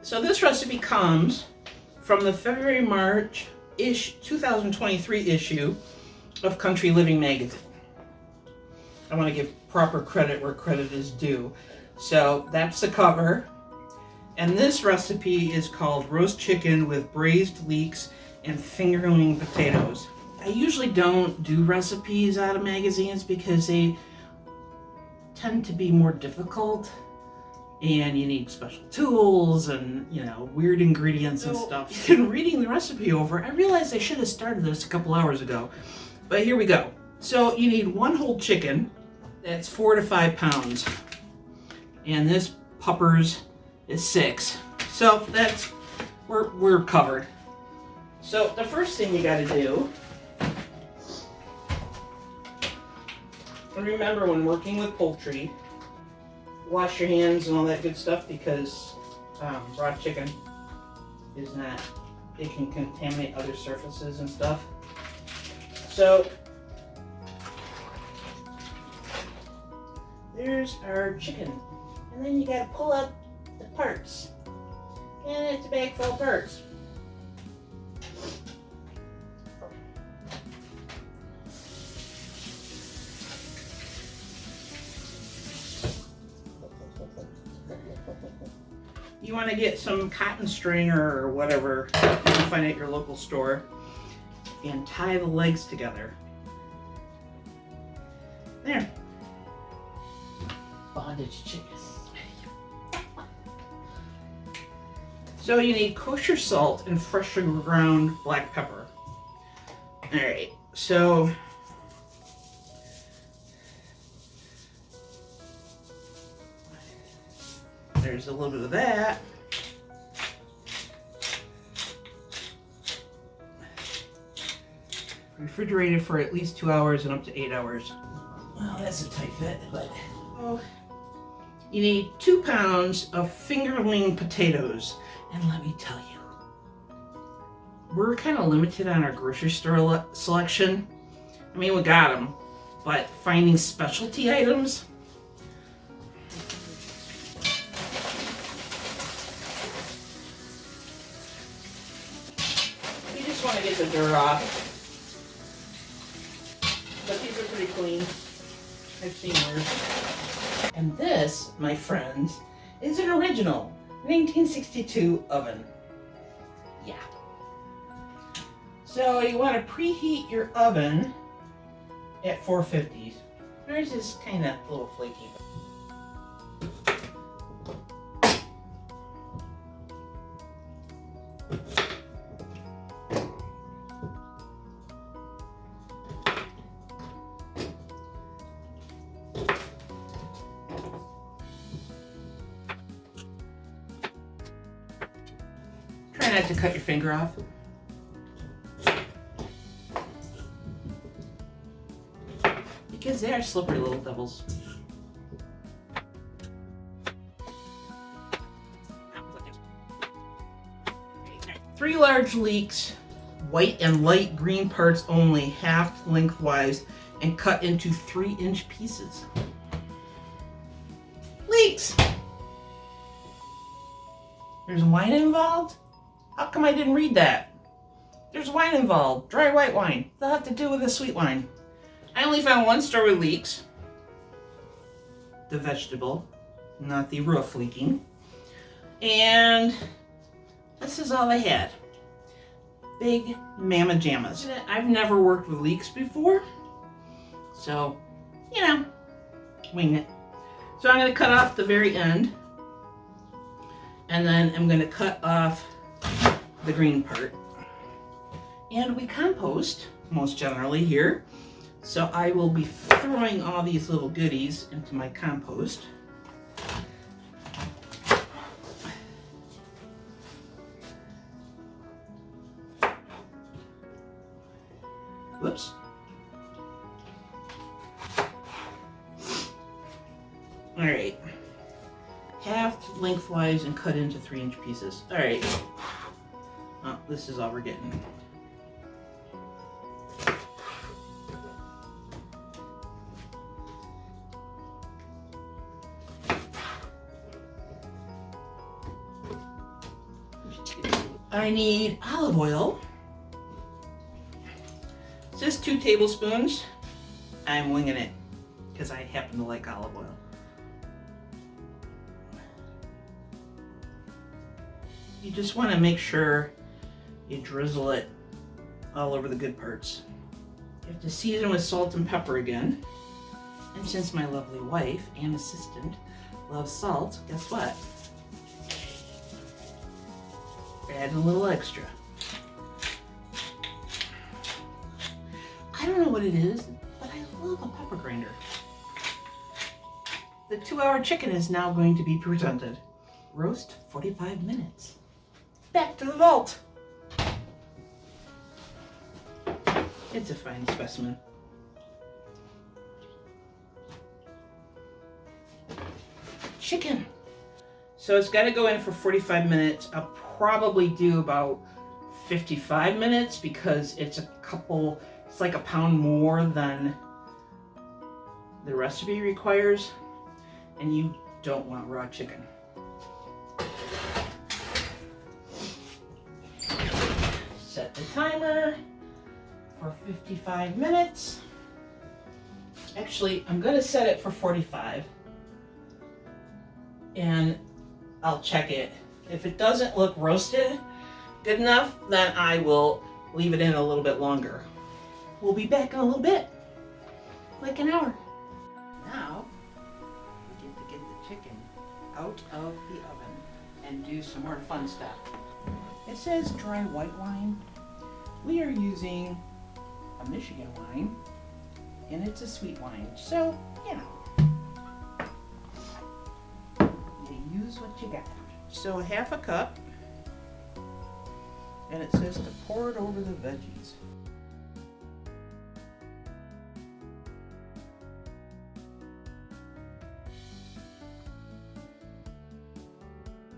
So this recipe comes from the February-March 2023 issue of Country Living magazine. I want to give proper credit where credit is due. So that's the cover. And this recipe is called roast chicken with braised leeks and fingerling potatoes. I usually don't do recipes out of magazines because they tend to be more difficult and you need special tools and, you know, weird ingredients and stuff. And reading the recipe over, I realized I should have started this a couple hours ago. But here we go. So you need one whole chicken that's 4 to 5 pounds. And this puppers is 6. So that's, we're covered. So the first thing you gotta do, and remember when working with poultry, wash your hands and all that good stuff because raw chicken is not, it can contaminate other surfaces and stuff. So there's our chicken. And then you gotta pull out the parts. And it's a bag full of parts. You want to get some cotton string or whatever you can find at your local store and tie the legs together. There. Bondage chicken. So you need kosher salt and freshly ground black pepper. Alright, so there's a little bit of that. Refrigerated for at least 2 hours and up to 8 hours. Well, that's a tight fit, but you need 2 pounds of fingerling potatoes. And let me tell you, we're kind of limited on our grocery store selection. I mean, we got them, but finding specialty items. You just want to get the dirt off. But these are pretty clean. I've seen worse. And this, my friends, is an original 1962 oven. Yeah. So you want to preheat your oven at 450s. Ours is kind of a little flaky. Try not to cut your finger off. Because they are slippery little devils. 3 large leeks, white and light green parts only, halved lengthwise, and cut into 3-inch pieces. Leeks! There's wine involved? How come I didn't read that? There's wine involved, dry white wine. They'll have to do with a sweet wine. I only found one store with leeks. The vegetable, not the roof leaking. And this is all they had. Big mamma jammas. I've never worked with leeks before, so, you know, wing it. So I'm going to cut off the very end, and then I'm going to cut off the green part. And we compost, most generally here. So I will be throwing all these little goodies into my compost. Whoops. All right. Halved lengthwise and cut into 3-inch pieces. All right. Oh, this is all we're getting. I need olive oil. It's just 2 tablespoons. I'm winging it because I happen to like olive oil. You just want to make sure you drizzle it all over the good parts. You have to season with salt and pepper again. And since my lovely wife and assistant loves salt, guess what? Add a little extra. I don't know what it is, but I love a pepper grinder. The 2-hour chicken is now going to be presented. Roast 45 minutes. Back to the vault. It's a fine specimen. Chicken. So it's got to go in for 45 minutes. I'll probably do about 55 minutes because it's like a pound more than the recipe requires, and you don't want raw chicken. Set the timer for 55 minutes. Actually, I'm going to set it for 45, and I'll check it. If it doesn't look roasted good enough, then I will leave it in a little bit longer. We'll be back in a little bit, like an hour. Now, we get to get the chicken out of the oven and do some more fun stuff. It says dry white wine. We are using a Michigan wine, and it's a sweet wine, so, you know, you use what you got. So 1/2 cup, and it says to pour it over the veggies.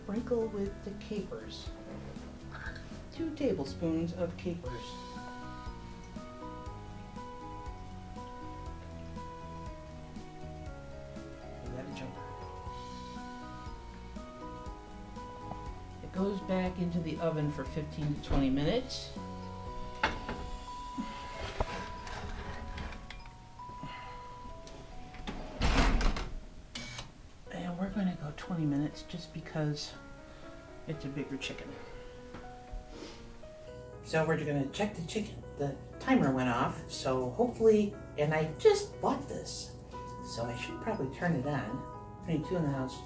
Sprinkle with the capers. 2 tablespoons of capers. Give that a jumper. It goes back into the oven for 15 to 20 minutes. And we're going to go 20 minutes just because it's a bigger chicken. So we're going to check the chicken. The timer went off, so hopefully, and I just bought this, so I should probably turn it on. 22 in the house.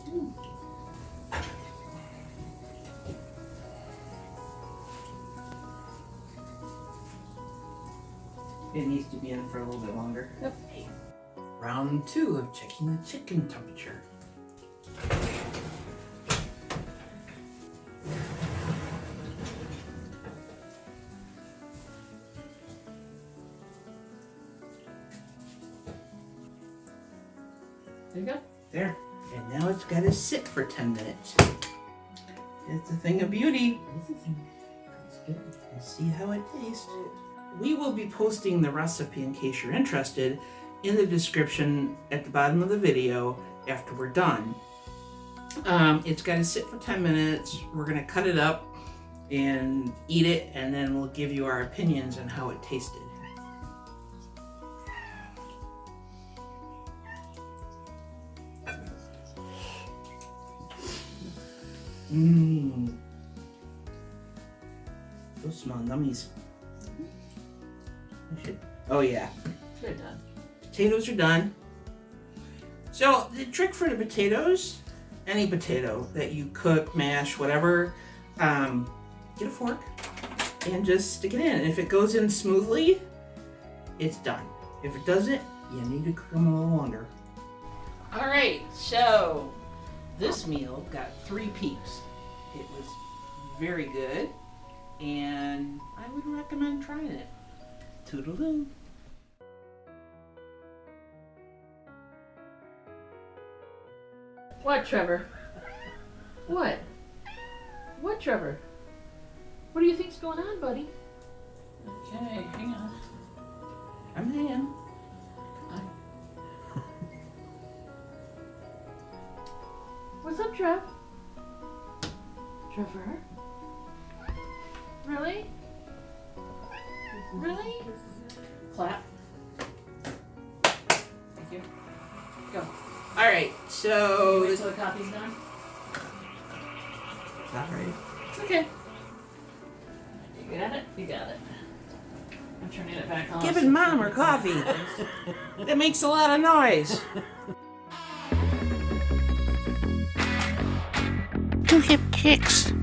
It needs to be in for a little bit longer. Yep. Round 2 of checking the chicken temperature. There you go. There. And now it's got to sit for 10 minutes. It's a thing of beauty. It's good. Let's see how it tastes. We will be posting the recipe, in case you're interested, in the description at the bottom of the video after we're done. It's got to sit for 10 minutes. We're going to cut it up and eat it, and then we'll give you our opinions on how it tasted. Mmm. Those smell nummies. Oh yeah. They're done. Potatoes are done. So the trick for the potatoes, any potato that you cook, mash, whatever, get a fork and just stick it in. And if it goes in smoothly, it's done. If it doesn't, you need to cook them a little longer. All right, so this meal got 3 peeps. It was very good, and I would recommend trying it. Toodaloo. What, Trevor? What? What, Trevor? What do you think's going on, buddy? Okay, hang on. I'm hanging. What's up, Trev? Trevor? Really? Really? Clap. Thank you. Go. All right, so Wait till the coffee's done. sorry. It's okay. You got it? You got it. I'm turning it back on. Giving Mom her coffee. That makes a lot of noise. Two hip kicks.